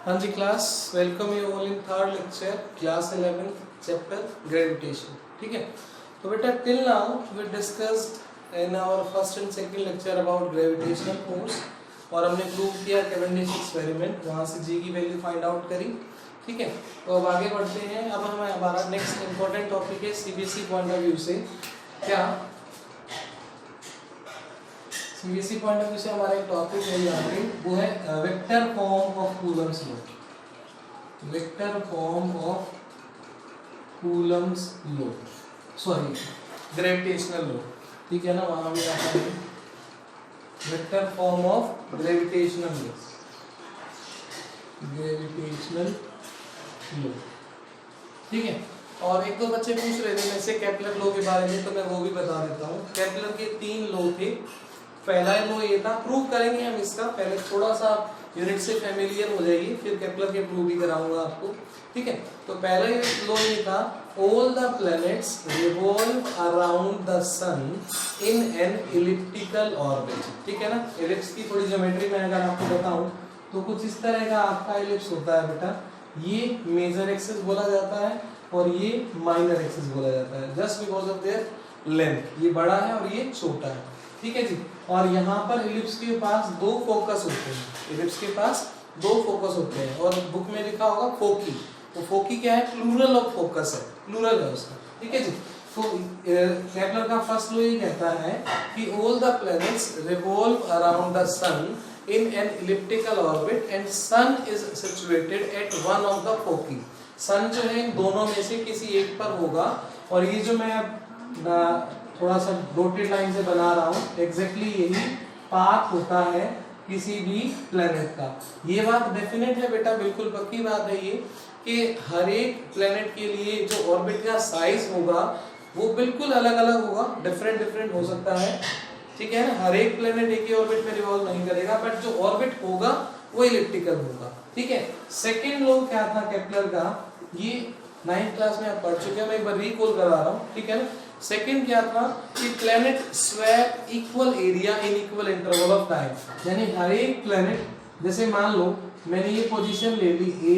हाँ जी class, welcome you all in third lecture class 11 chapter gravitation. ठीक है, तो बेटा till now we discussed in our first and second lecture about gravitational force और हमने प्रूव किया कैवेंडिश एक्सपेरिमेंट, वहाँ से जी की वैल्यू फाइंड आउट करी। ठीक है, तो अब आगे बढ़ते हैं। अब हमारा नेक्स्ट इंपॉर्टेंट टॉपिक है सीबीएसई पॉइंट ऑफ व्यू से। क्या सीबीएसई पॉइंट ऑफ व्यू से हमारा एक टॉपिक है यहाँ पे, वो है vector form of Coulomb's law. Vector form of Coulomb's law, sorry gravitational law. ठीक है ना, वहां भी आता है vector form of gravitational law. Gravitational law, ठीक है। और एक दो बच्चे पूछ रहे थे मेरे से केपलर लॉ के बारे में, तो मैं वो भी बता देता हूँ। केपलर के 3 लॉ थे। पहला लॉ ये था, प्रूव करेंगे हम इसका, पहले थोड़ा सा यूनिट से फैमिलियर हो जाइए, फिर केपलर के प्रूव भी कराऊंगा आपको। ठीक है, तो पहला लॉ ये था, all the planets revolve around the sun in an elliptical orbit. ठीक है ना, इलिप्स की थोड़ी ज्योमेट्री में अगर आपको बताऊं तो कुछ इस तरह का आपका इलिप्स होता है बेटा। ये मेजर एक्सिस बोला जाता है और ये माइनर एक्सिस बोला जाता है, just because of their length. ये बड़ा है और ये छोटा है। ठीक है जी, और यहाँ पर इलिप्स के पास 2 फोकस होते हैं। इलिप्स के पास 2 फोकस होते हैं और बुक में लिखा होगा फोकी। तो फोकी क्या है? प्लूरल ऑफ फोकस है, प्लूरल है उसका। ठीक है जी, तो केपलर का फर्स्ट लॉ ये कहता है कि all the planets revolve around the sun in an elliptical orbit and sun is situated at one of the foci। सन जो है इन दोनों में से किसी एक पर होगा। और ये जो मैं थोड़ा सा डॉटेड लाइन से बना रहा हूँ, एग्जैक्टली यही पाथ होता है किसी भी प्लेनेट का। ये बात डेफिनेट है बेटा, बिल्कुल पक्की बात है ये, कि हर एक प्लेनेट के लिए जो ऑर्बिट का साइज होगा वो बिल्कुल अलग अलग होगा, डिफरेंट हो सकता है। ठीक है ना, हर एक प्लेनेट एक ही ऑर्बिट में रिवॉल्व नहीं करेगा, बट जो ऑर्बिट होगा वो इलिप्टिकल होगा। ठीक है, सेकंड लॉ क्या था केपलर का? ये 9th क्लास में आप पढ़ चुके हैं, मैं एक बार रिकॉल करा रहा हूँ। ठीक है ना, सेकंड क्या था कि planet sweep equal area in equal interval of time. यानी हर एक प्लेनेट, जैसे मान लो मैंने ये पोजीशन ले ली A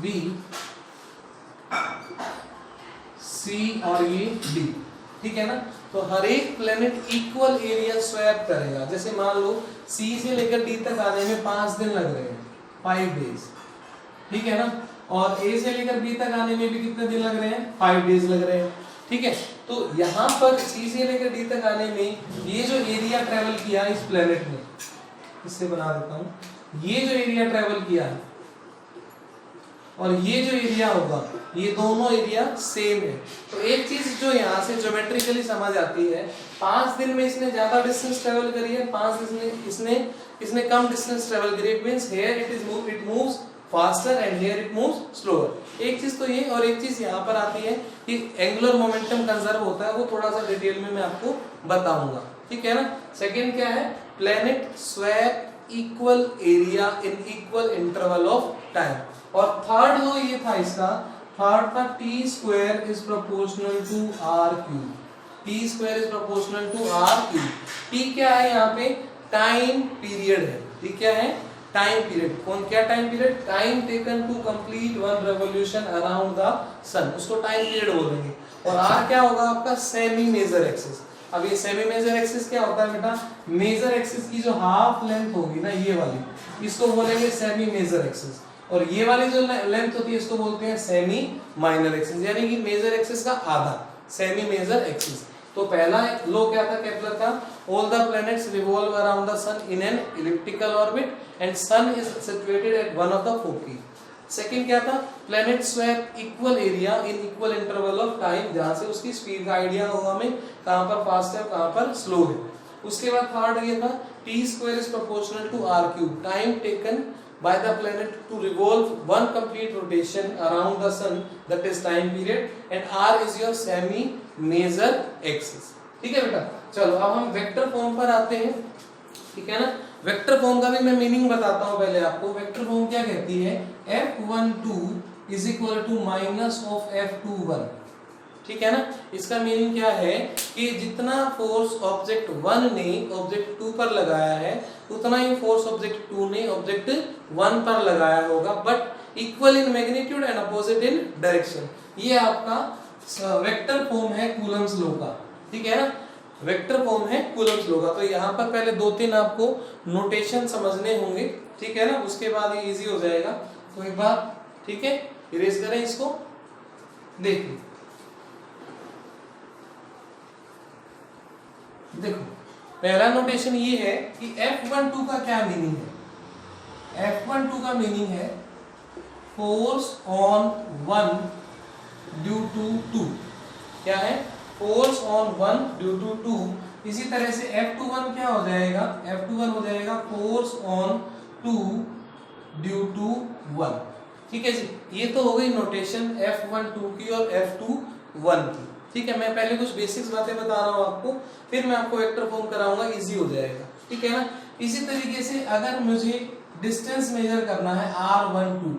B C और ये D। ठीक है ना, तो हर एक प्लेनेट इक्वल एरिया स्वैप करेगा। जैसे मान लो C से लेकर D तक आने में 5 दिन लग रहे हैं, 5 डेज। ठीक है ना, और A से लेकर B तक आने में भी कितने दिन लग रहे हैं? 5 डेज लग रहे हैं। ठीक है, तो यहाँ पर C से लेकर D तक आने में ये जो एरिया ट्रेवल किया इस प्लेनेट ने, इससे बना देता हूँ, ये जो एरिया ट्रेवल किया और ये जो एरिया होगा, ये दोनों एरिया सेम है। तो एक चीज जो यहाँ से ज्योमेट्रिकली समझ आती है, 5 दिन में इसने ज्यादा डिस्टेंस ट्रेवल करी है, 5 दिन में इसने कम डिस्टेंस ट्रेवल करी। It means here it moves faster and here it moves slower. एक चीज तो ये, और एक चीज यहाँ पर आती है कि एंगुलर मोमेंटम कंजर्व होता है, वो थोड़ा सा डिटेल में मैं आपको बताऊंगा। ठीक है ना, सेकेंड क्या है? Planet sweep equal area in equal interval of time. और थर्ड लॉ ये था इसका, थर्ड था T square is proportional to R cube. T square is proportional to R cube. T क्या है यहाँ पे? टाइम पीरियड है। टी क्या है? Time period. कौन क्या time period? Time taken to complete one revolution around the sun, उसको टाइम पीरियड बोलेंगे। और आर क्या होगा आपका? Semi major axis. अब ये सेमी मेजर एक्सिस क्या होता है बेटा? मेजर एक्सिस की जो हाफ लेंथ होगी ना, ये वाली, इसको बोलेंगे सेमी मेजर एक्सिस। और ये वाली जो लेंथ होती है इसको बोलते हैं सेमी माइनर एक्सिस, यानी कि मेजर एक्सिस का आधा, सेमी मेजर एक्सिस। तो पहला लॉ क्या था केपलर का? All the planets revolve around the sun in an elliptical orbit and sun is situated at one of the foci. Second क्या था? Planet sweep equal area in equal interval of time, जहां से उसकी speed का idea होगा हमें, कहां पर फास्ट है कहां पर स्लो है। उसके बाद थर्ड ये था, T square is proportional to R cube. Time taken by the planet to revolve one complete rotation around the sun, that is time period, and r is your semi major axis। ठीक है बेटा, चलो अब हम vector form पर आते हैं। ठीक है ना, वेक्टर फॉर्म का भी मैं मीनिंग बताता हूं पहले आपको। वेक्टर फॉर्म क्या कहती है? F12 is equal to minus of F21। ठीक है ना। इसका मीनिंग क्या है कि जितना फोर्स ऑब्जेक्ट 1 ने ऑब्जेक्ट 2 पर लगाया है उतना ही फोर्स ऑब्जेक्ट 2 ने ऑब्जेक्ट 1 पर लगाया होगा, but equal in magnitude and opposite in direction. ये आपका वेक्टर फॉर्म है कूलम्स लॉ का, ठीक है ना, वेक्टर फॉर्म है कूलम्स लॉ का। तो यहाँ पर पहले 2-3 आपको नोटेशन समझने होंगे, ठीक है ना, उसके बाद ये इजी हो जाएगा। तो एक बार ठीक है इरेज करें इसको, देखिए देखो पहला नोटेशन ये है कि F12 का क्या मीनिंग है। F12 का मीनिंग है फोर्स ऑन 1 ड्यू टू 2। क्या है? Force on 1 due to 2। इसी तरह से F21 क्या हो जाएगा? F21 हो जाएगा फोर्स ऑन 2 ड्यू टू 1। ठीक है जी, ये तो हो गई नोटेशन F12 की और F21 की। ठीक है, मैं पहले कुछ बेसिक्स बातें बता रहा हूँ आपको, फिर मैं आपको वेक्टर फॉर्म कराऊंगा, इजी हो जाएगा। ठीक है ना। इसी तरीके से अगर मुझे डिस्टेंस मेजर करना है R12,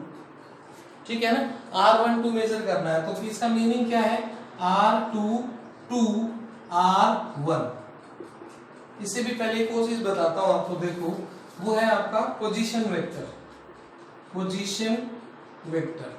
ठीक है ना, R12 मेजर करना है तो इसका मीनिंग क्या है? R2 to R1। इससे भी पहले एक और चीज बताता हूँ आपको, देखो वो है आपका पोजीशन वेक्टर। पोजीशन वेक्टर,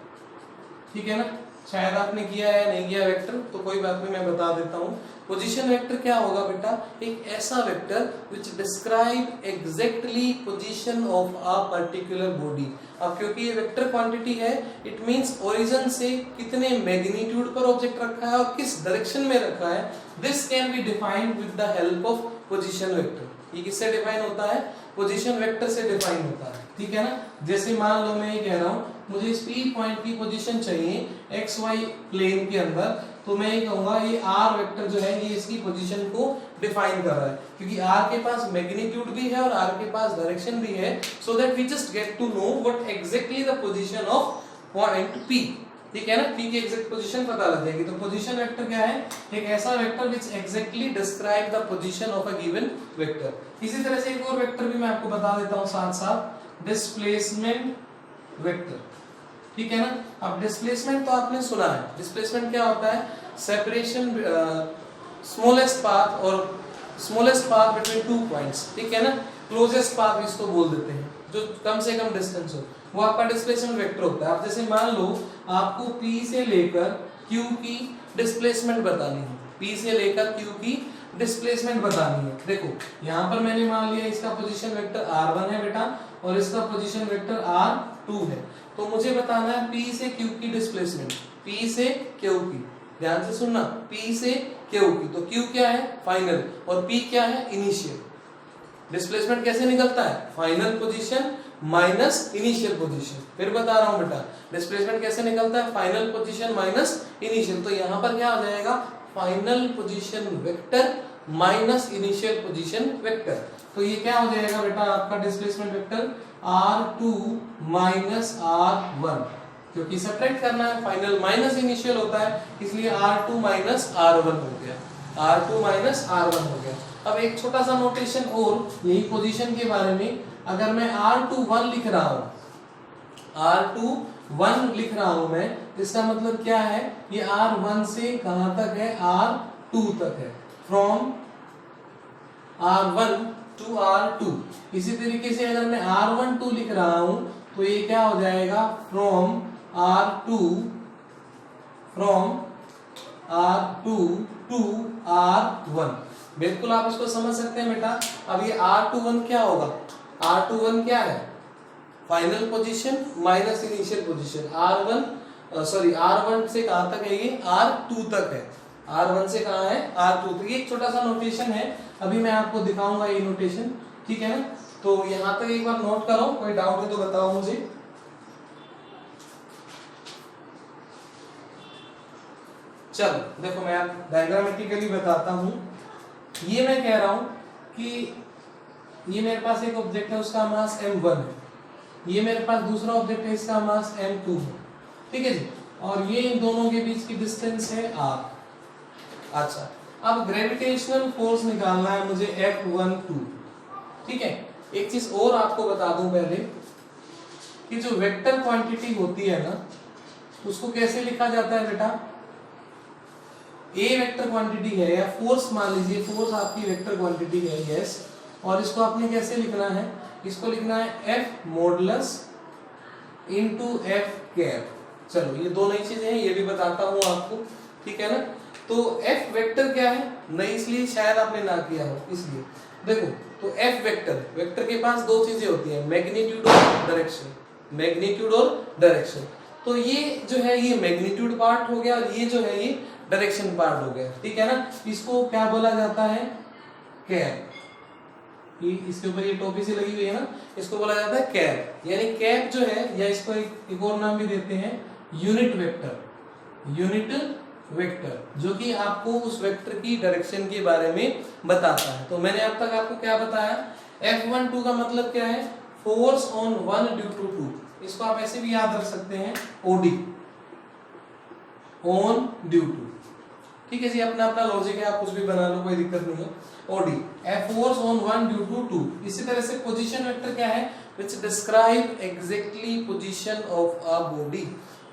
ठीक है ना, शायद आपने किया है नहीं किया वेक्टर, तो कोई बात नहीं, मैं बता देता हूँ। पोजीशन वेक्टर क्या होगा बेटा? एक ऐसा vector which describe exactly position of a particular body. अब क्योंकि ये वेक्टर क्वांटिटी है, इट मींस ओरिजिन से कितने मैग्नीट्यूड पर ऑब्जेक्ट रखा है और किस डायरेक्शन में रखा है, this can be defined with the help of position vector. ये किससे डिफाइन होता है? पोजीशन वेक्टर से डिफाइन होता है। ठीक है ना। जैसे मान लो मैं ये कह रहा हूँ मुझे इस P पॉइंट की पोजीशन चाहिए XY प्लेन के अंदर, तो मैं ये कहूंगा ये R वेक्टर जो है ये इसकी पोजीशन को डिफाइन कर रहा है, क्योंकि R के पास मैग्नीट्यूड भी है और R के पास डायरेक्शन भी है, so that we just get to know what exactly the position of point P। ठीक है ना, P की एग्जैक्ट पोजीशन पता लग जाएगी। तो पोजीशन वेक्टर क्या है? एक ऐसा vector which exactly describe the position of a given vector. इसी तरह से एक और वेक्टर भी मैं आपको बता देता हूं साथ साथ, डिस्प्लेसमेंट वेक्टर। ठीक है ना। अब डिस्प्लेसमेंट तो आपने सुना है, डिस्प्लेसमेंट क्या होता है? सेपरेशन स्मॉलेस्ट पाथ और स्मॉलेस्ट पाथ बिटवीन 2 पॉइंट्स। ठीक है ना, क्लोजेस्ट पाथ इसको बोल देते हैं, जो कम से कम डिस्टेंस हो, वो आपका डिस्प्लेसमेंट वेक्टर होता है। अब जैसे मान लो आपको P से लेकर Q की डिस्प्लेसमेंट बतानी है, P से लेकर Q की डिस्प्लेसमेंट बतानी है। देखो यहाँ पर मैंने मान लिया इसका पोजीशन वेक्टर R1 है बेटा और इसका पोजीशन वेक्टर R2 है, तो मुझे बताना है P से Q की डिस्प्लेसमेंट, P से Q की, ध्यान से सुनना, P से Q की। तो Q क्या है? फाइनल, और P क्या है? इनिशियल। डिस्प्लेसमेंट कैसे निकलता है? Final position minus initial position. फिर बता रहा हूं बेटा, डिस्प्लेसमेंट कैसे निकलता है? Final position minus initial. तो यहाँ पर क्या हो जाएगा? Final position vector minus initial position vector. तो ये क्या हो जाएगा बेटा आपका displacement vector? R2 minus R1, क्योंकि सब्ट्रैक्ट करना है, फाइनल माइनस इनिशियल होता है, इसलिए R2 माइनस R1 हो गया, R2 माइनस R1 हो गया। अब एक छोटा सा नोटेशन और यही पोजीशन के बारे में, अगर मैं R21 लिख रहा हूं, R21 लिख रहा हूं मैं, इसका मतलब क्या है? ये R1 से कहां तक है? R2 तक है, फ्रॉम R1 टू R2। इसी तरीके से अगर मैं R12 लिख रहा हूं तो ये क्या हो जाएगा? From R2 to R1। बिल्कुल आप इसको समझ सकते हैं बेटा। अब ये R21 क्या होगा? R21 क्या है? Final position minus initial position. R1 से कहां तक है? ये R2 तक है। R1 से कहां है? R2 तक। ये एक छोटा सा नोटेशन है, अभी मैं आपको दिखाऊंगा ये नोटेशन। ठीक है ना, तो यहां तक एक बार नोट करो, कोई डाउट है तो बताओ मुझे। चलो देखो मैं डायग्रामेटिकली बताता हूं। ये मैं कह रहा हूं कि ये मेरे पास एक ऑब्जेक्ट है, उसका मास m1 है, ये मेरे पास दूसरा ऑब्जेक्ट है, इसका मास m2 है। ठीक है जी, और ये इन दोनों के बीच की डिस्टेंस है r। अच्छा, अब ग्रेविटेशनल फोर्स निकालना है मुझे F12। ठीक है, एक चीज और आपको बता दूं पहले कि जो वेक्टर क्वांटिटी होती है ना, उसको कैसे लिखा जाता है बेटा? ए वेक्टर क्वांटिटी है या फोर्स मान लीजिए, फोर्स आपकी वेक्टर क्वांटिटी है, यस, और इसको आपने कैसे लिखना है, इसको लिखना है F modulus into F cap. चलो ये दो नई चीजें हैं, ये भी बताता हूं आपको, ठीक है ना। तो एफ वेक्टर क्या है, नहीं इसलिए शायद आपने ना किया हो, इसलिए देखो, तो एफ वेक्टर, वेक्टर के पास दो चीजें होती हैं, मैग्नीट्यूड और डायरेक्शन, मैग्नीट्यूड और डायरेक्शन। तो ये जो है ये मैग्नीट्यूड पार्ट हो गया और ये जो है ये डायरेक्शन पार्ट हो गया, ठीक है ना। इसको क्या बोला जाता है, कैप। ये इसके ऊपर ये टोपी सी लगी हुई है ना, इसको बोला जाता है कैप। यानी कैप जो है, या इसको एक और नाम भी देते हैं यूनिट वेक्टर, यूनिट वेक्टर, जो कि आपको उस वेक्टर की डायरेक्शन के बारे में बताता है। तो मैंने अब तक आपको क्या बताया, F12 का मतलब क्या है, force on one due to two, इसको आप ऐसे भी याद रख सकते हैं OD, ऑन ड्यू टू, ठीक है जी, अपना अपना लॉजिक है, आप कुछ भी बना लो, कोई दिक्कत नहीं है। OD, a force on one due to two। इसी तरह से पोजीशन वेक्टर क्या है, which describe exactly position of a body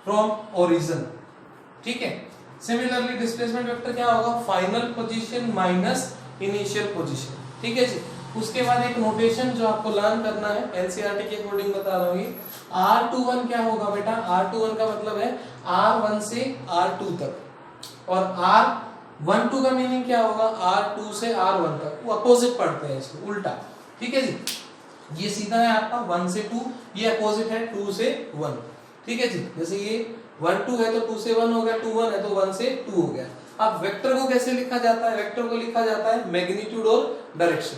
from origin, ठीक है। सिमिलरली डिस्प्लेसमेंट वेक्टर क्या होगा, final position minus initial position, ठीक है जी। उसके बाद एक नोटेशन जो आपको लर्न करना है, एनसीईआरटी के अकॉर्डिंग बता रहा हूँ, ये R21 क्या होगा बेटा, R21 का मतलब है R1 से R2 तक, और R12 का मीनिंग क्या होगा, R2 से R1 तक, वो अपोजिट पढ़ते हैं इसको, उल्टा, ठीक है जी। ये सीधा है आपका 1 से 2, ये अपोजिट है 2 से 1, ठीक है जी। जैसे ये 1 2 है तो 2 से 1 हो गया, 2 1 है तो 1 से 2 हो गया। अब वेक्टर को कैसे लिखा जाता है, वेक्टर को लिखा जाता है मैग्नीट्यूड और डायरेक्शन,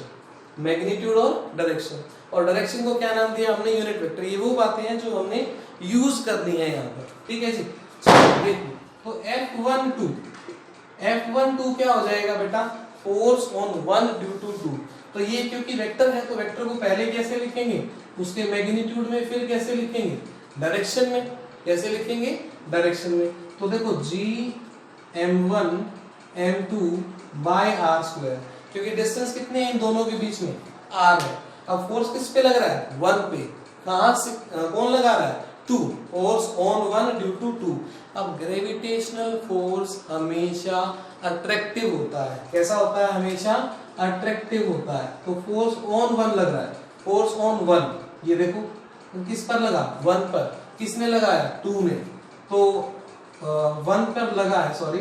मैग्नीट्यूड और डायरेक्शन, और डायरेक्शन को क्या नाम दिया हमने, यूनिट वेक्टर। ये वो बातें हैं जो हमने यूज करनी है यहाँ पर, ठीक है जी। चलो देखो, तो F12 क्या हो जाएगा बेटा, force on one due to two. तो ये क्योंकि वेक्टर है तो वेक्टर को पहले कैसे लिखेंगे, उसके मैग्नीट्यूड में, फिर कैसे लिखेंगे, डायरेक्शन में, कैसे लिखेंगे, डायरेक्शन में। तो देखो Gm1 m2 by r square, क्योंकि डिस्टेंस कितने हैं इन दोनों के बीच में, r है। अब फोर्स किस पे लग रहा है, 1 पे, कहां से कौन लगा रहा है, 2, फोर्स ऑन 1 ड्यू टू 2। अब ग्रेविटेशनल फोर्स हमेशा अट्रैक्टिव होता है, कैसा होता है, हमेशा अट्रैक्टिव होता है। तो फोर्स ऑन 1 लग रहा है, फोर्स ऑन 1, ये देखो किस पर लगा, 1 पर, किसने लगाया, 2 ने, तो 1 पर लगा है, सॉरी,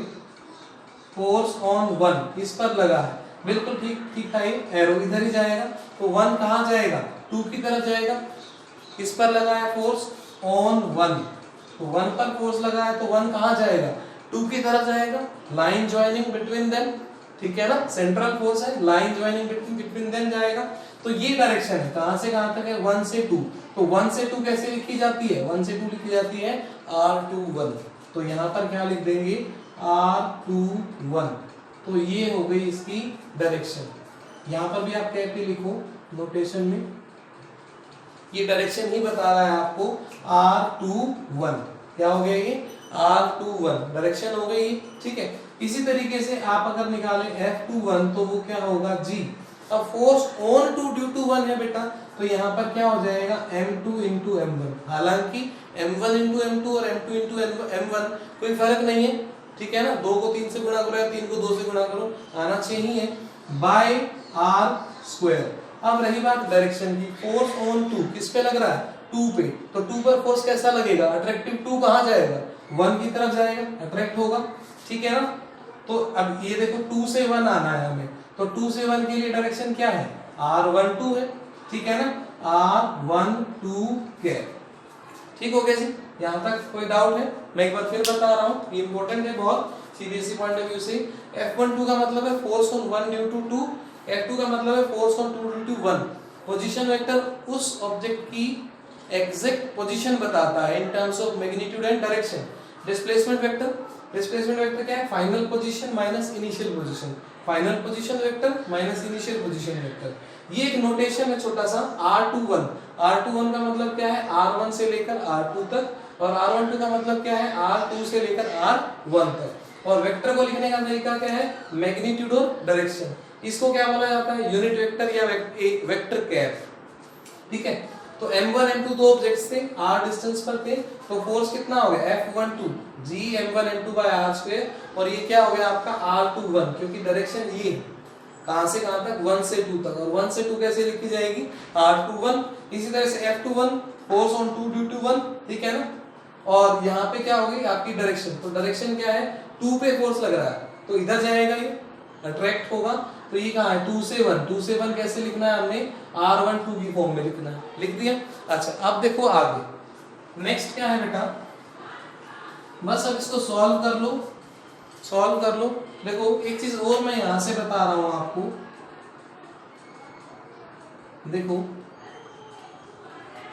फोर्स ऑन 1 इस पर लगा है, बिल्कुल ठीक ठीक है, एरो इधर ही जाएगा, तो 1 कहां जाएगा, 2 की तरफ जाएगा, किस पर लगा है, फोर्स ऑन 1, तो 1 पर फोर्स लगा है तो 1 कहां जाएगा, 2 की तरफ जाएगा, लाइन ज्वाइनिंग बिटवीन देम, ठीक है ना, सेंट्रल फोर्स है, लाइन ज्वाइनिंग बिटवीन देम जाएगा। तो ये डायरेक्शन है, कहां से कहां तक है, 1 से 2। तो 1 से 2 कैसे लिखी जाती है, 1 से 2 लिखी जाती है R21। तो यहां पर क्या लिख देंगे, R21। तो ये हो गई इसकी डायरेक्शन। यहां पर भी आप कैसे लिखो नोटेशन में, ये डायरेक्शन ही बता रहा है आपको, R21 क्या हो गया, ये R21 डायरेक्शन हो गई, ठीक है। इसी तरीके से आप अगर निकालें F21 तो वो क्या होगा, G। अब फोर्स ऑन 2 ड्यू टू 1 है बेटा, तो यहाँ पर क्या हो जाएगा, M2 into M1। हालांकि M1 into M2 और M2 into M1 कोई फर्क नहीं है, ठीक है ना, 2 को 3 से गुणा करो या 3 को 2 से गुणा करो, आना चाहिए ही है, बाय R स्क्वायर। अब रही बात डायरेक्शन की, फोर्स ऑन 2 किस पे लग रहा है, 2 पे, तो 2 पर फोर्स कैसा लगेगा, अट्रैक्टिव। 2 कहां जाएगा, 1 की तरफ जाएगा, अट्रैक्ट होगा, ठीक है ना। तो अब ये देखो 2 से 1 आना है हमें, तो 2 से 1 के लिए डायरेक्शन क्या है, R12 है, ठीक है ना, R12 कैप, ठीक हो गया जी। यहाँ तक कोई डाउट है, मैं एक बार फिर बता रहा हूँ, ये इंपॉर्टेंट है बहुत सीबीएसई पॉइंट ऑफ व्यू से। F12 का मतलब है force on 1 due to 2, F2 का मतलब है force on 2 due to 1। Position vector उस ऑब्जेक्ट की एग्जैक्ट पोजीशन बताता है in terms of magnitude and direction. Displacement vector, displacement vector क्या है, final position minus initial position, final position vector minus initial position vector. ये एक notation है छोटा सा, R21। R21 का मतलब क्या है, R1 से लेकर R2 तक, और R12 का मतलब क्या है, R2 से लेकर R1 तक। और वेक्टर को लिखने का तरीका क्या है, मैग्नीट्यूड और डायरेक्शन। इसको क्या बोला जाता है, यूनिट वेक्टर या वेक्टर कैप, ठीक है। तो m1 m2 दो ऑब्जेक्ट्स थे, r डिस्टेंस पर थे, तो फोर्स कितना हो गया F12 g m1 m2 by r square, और ये क्या हो गया आपका r21, क्योंकि डायरेक्शन ये है कहां से कहां तक 1 से 2 तक, और 1 से 2 कैसे लिखी जाएगी r21। इसी तरह से F21 force on 2 due to 1, ठीक है ना, और यहाँ पे क्या होगी आपकी डायरेक्शन, तो डायरेक्शन क्या है 2 पे फोर्स लग रहा है तो इधर जाएगा, ये अट्रैक्ट होगा, तो ये कहाँ है 2 से 1, 2 से 1 कैसे लिखना है हमने r12 की फॉर्म में लिखना है, लिख दिया। अच्छा अब देखो आगे नेक्स्ट क्या है बेटा, बस अब इसको सॉल्व कर लो, सॉल्व कर लो। देखो एक चीज और मैं यहां से बता रहा हूं आपको, देखो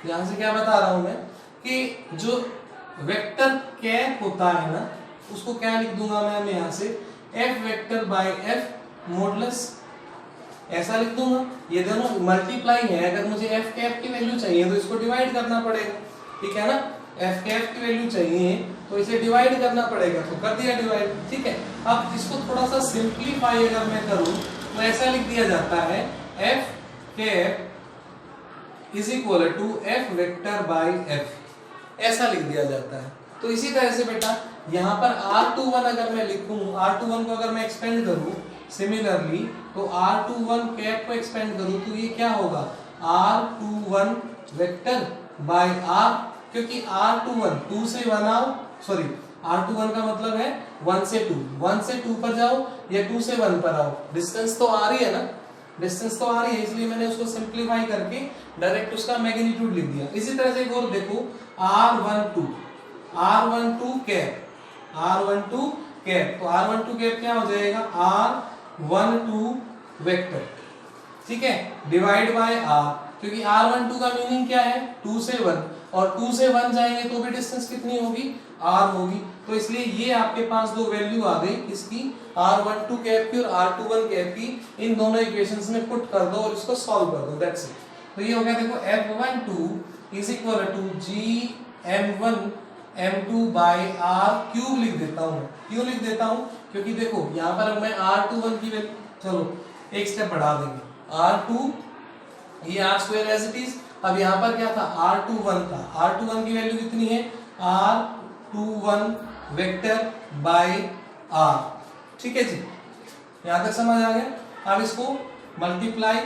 यहां से क्या बता रहा हूं मैं कि जो वेक्टर कैप होता है ना उसको क्या लिख दूंगा मैं यहां से f vector by f modulus, ऐसा लिख दूंगा। ये दोनों मल्टीप्लाई है, अगर मुझे f कैप की वैल्यू चाहिए तो इसको डिवाइड करना पड़ेगा, ठीक है ना, f कैप की वैल्यू चाहिए तो इसे डिवाइड करना पड़ेगा, तो कर दिया डिवाइड, ठीक है। अब इसको थोड़ा सा सिंपलीफाई अगर मैं करूं तो ऐसा लिख दिया जाता है f cap is equal to f vector by f, ऐसा लिख दिया जाता है। तो इसी तरह से बेटा यहाँ पर r21 अगर मैं लिखूं, r21 को अगर मैं एक्सपेंड करूं सिमिलरली, तो r21 कैप को एक्सपेंड करूं तो ये क्या होगा r21 वेक्टर बाय r, क्योंकि r21 2 से 1 आओ, सॉरी r21 का मतलब है 1 से 2, 1 से 2 पर जाओ या 2 से 1 पर आओ, डिस्टेंस तो आ रही है ना, डिस्टेंस तो आ रही है, इसलिए मैंने उसको सिंपलीफाई करके डायरेक्ट उसका मैग्नीट्यूड लिख दिया। इसी तरह से एक और देखो r12 कैप, r12 कैप, तो r12 कैप क्या हो जाएगा r12 वेक्टर, ठीक है, डिवाइड बाय r, क्योंकि r12 का मीनिंग क्या है 2 से 1, और 2 से 1 जाएंगे तो भी डिस्टेंस कितनी होगी r होगी, तो इसलिए ये आपके पास दो वैल्यू आ गई किसकी r12 कैप की और r21 कैप की, इन दोनों इक्वेशंस में पुट कर दो और इसको सॉल्व कर दो, दैट्स इट। तो ये हो गया देखो F12 is equal to G m1 m2 by r cube लिख देता हूँ, क्यों लिख देता हूँ क्योंकि देखो यहाँ पर मैं r21 की वैल्यू, चलो एक स्टेप बढ़ा देंगे, r2 ये r square as it is, अब यहाँ पर क्या था r21 था, r21 की वैल्यू कितनी है r21 वेक्टर बाय r, ठीक है जी, यहाँ तक समझ आ गया। अब इसको मल्टीप्लाई,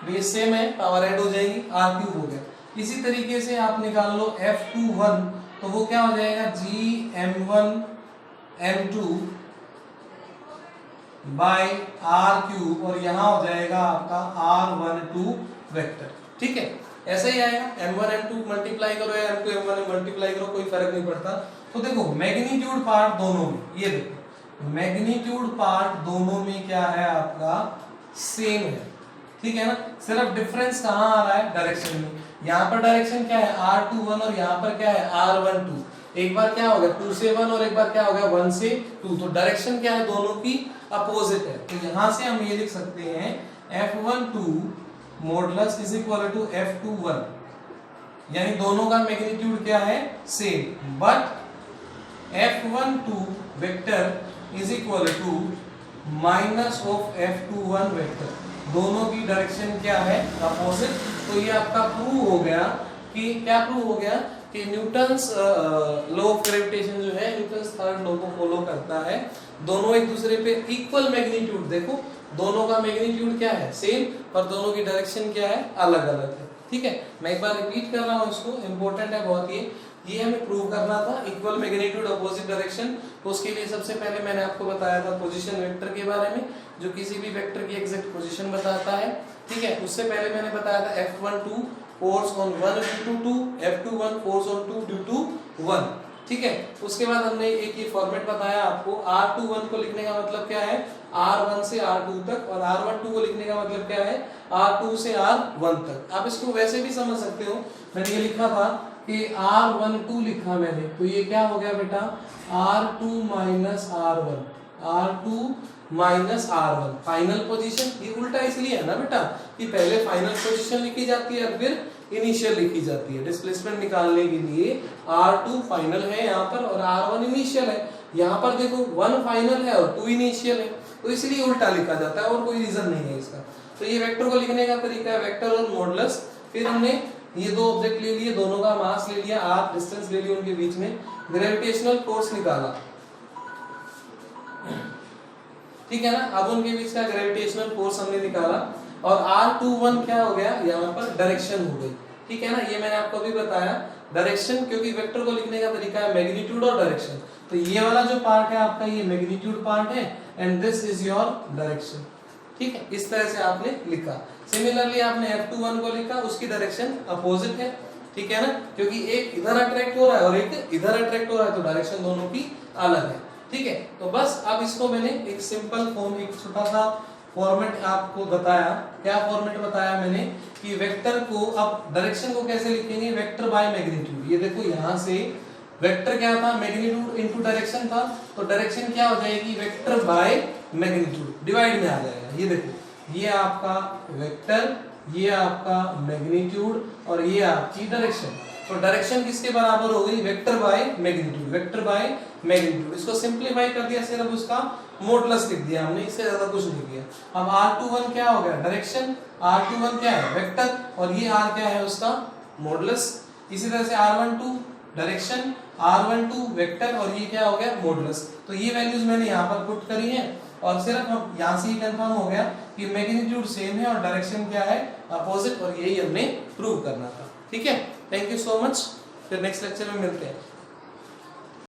बेस सेम है, पावर ऐड हो जाएगी, r क्यूब हो गया। इसी तरीके से आप निकाल लो F21, तो वो क्या हो जाएगा जी m1 m2 by r cube, और यहाँ हो जाएगा आपका r12 वेक्टर, ठीक है, ऐसा ही आएगा। m1 m2 मल्टीप्लाई करो या m2 m1 मल्टीप्लाई करो, कोई फर्क नहीं पड़ता। तो देखो मैग्नीट्यूड पार्ट दोनों में, ये देखो मैग्नीट्यूड पार्ट दोनों में क्या है आपका सेम है, ठीक है ना, सिर्फ डिफरेंस कहाँ आ रहा है डायरेक्शन में। यहाँ पर डायरेक्शन क्या है r21 और यहाँ पर क्या है r12, एक बार क्या हो गया 2 से 1 और एक बार क्या हो गया 1 से 2, तो डायरेक्शन क्या है दोनों की अपोजिट है। तो यहाँ से हम ये लिख सकते हैं F12 modulus is equal to F21, यानी दोनों का मैग्नीट्यूड क्या है same, but F12 vector is equal to minus of F21 vector, दोनों की डायरेक्शन क्या है अपोजिट। तो ये आपका प्रूव हो गया कि क्या प्रूव हो गया कि न्यूटन्स लॉ ऑफ ग्रेविटेशन जो है न्यूटन्स थर्ड लॉ को फॉलो करता है, दोनों एक दूसरे पे इक्वल मैग्नीट्यूड, देखो दोनों का मैग्नीट्यूड क्या है सेम, पर दोनों की डायरेक्शन क्या है अलग अलग है, ठीक है। मैं एक बार रिपीट कर रहा हूँ, इसको इंपॉर्टेंट है बहुत, ये हमें प्रूव करना था इक्वल मैग्नीट्यूड अपोजिट डायरेक्शन। तो उसके लिए सबसे पहले मैंने आपको बताया था पोजीशन वेक्टर के बारे में, जो किसी भी वेक्टर की एग्जैक्ट पोजीशन बताता है, ठीक है। उससे पहले मैंने बताया था F12 force on 1 due to 2, F21 force on 2 due to 1, ठीक है। उसके बाद हमने एक ये फॉर्मेट बताया आपको, R21 को लिखने का मतलब क्या है R1 से R2 तक, और R12 को लिखने का मतलब क्या है R2 से R1 तक। आप इसको वैसे भी समझ सकते हो, मैंने ये लिखा था कि R12 लिखा मैंने, तो ये क्या हो गया बेटा R2 minus R1, R2 minus R1 final position. ये उल्टा इसलिए है ना बेटा कि पहले फाइनल पोजीशन लिखी जाती है फिर इनिशियल लिखी जाती है। डिस्प्लेसमेंट निकालने के लिए R2 फाइनल है यहाँ पर और R1 इनिशियल है, यहाँ पर देखो 1 फाइनल है और 2 इनिशियल है, तो इसलिए उल्टा लिखा जाता है और कोई रीजन नहीं है इसका। तो ये वेक्टर को लिखने का तरीका है वेक्टर और मॉडुलस। फिर हमने ये दो ऑब्जेक्ट ले लिए, दोनों का मास ले लिया, r डिस्टेंस ले लिया उनके बीच में, ग्रेविटेशनल फोर्स निकाला, ठीक है ना। अब उनके बीच का ग्रेविटेशनल फोर्स हमने निकाला और r21 क्या हो गया, यहाँ पर डायरेक्शन हो गई, ठीक है ना। ये मैंने आपको अभी बताया डायरेक्शन, क्योंकि वेक्टर को लिखने का तरीका है मैग्नीट्यूड और डायरेक्शन। तो ये वाला जो पार्ट है आपका ये मैग्नीट्यूड पार्ट है and this is your direction, ठीक है। इस तरह से आपने लिखा। सिमिलरली आपने F21 को लिखा, उसकी डायरेक्शन अपोजिट है, ठीक है ना, क्योंकि एक इधर अट्रैक्ट हो रहा है और एक इधर अट्रैक्ट हो रहा है, तो डायरेक्शन दोनों की अलग है, ठीक है। तो बस अब इसको मैंने एक सिंपल फॉर्म, एक छोटा सा फॉर्मेट आपको बताया। क्या फॉर्मेट बताया मैंने कि वेक्टर को, अब डायरेक्शन को कैसे लिखेंगे, वेक्टर बाय मैग्नीट्यूड। ये देखो यहाँ से वेक्टर क्या था, मैग्नीट्यूड इनटू डायरेक्शन था, तो डायरेक्शन क्या हो जाएगी, वेक्टर बाय मैग्नीट्यूड, डिवाइड में आ जाएगा। ये देखो ये आपका वेक्टर, ये आपका मैग्नीट्यूड और ये आपकी डायरेक्शन। तो डायरेक्शन किसके बराबर हो गई, vector by magnitude, vector by magnitude. इसको सिंपलीफाई कर दिया, सिर्फ उसका मॉडुलस लिख दिया हमने, इससे ज्यादा कुछ नहीं किया। अब r21 क्या हो गया, डायरेक्शन, r21 क्या है, वेक्टर, और ये r क्या है, उसका मॉडुलस। इसी तरह से r12 डायरेक्शन, r12 वेक्टर, और ये क्या हो गया, मॉडुलस। तो ये वैल्यूज मैंने यहाँ पर पुट करी है और सिर्फ हम यहाँ से ही कंफर्म हो गया कि मैग्नीट्यूड सेम है और डायरेक्शन क्या है, अपोजिट, और यही हमने प्रूव करना था, ठीक है। थैंक यू सो मच, फिर नेक्स्ट लेक्चर में मिलते हैं।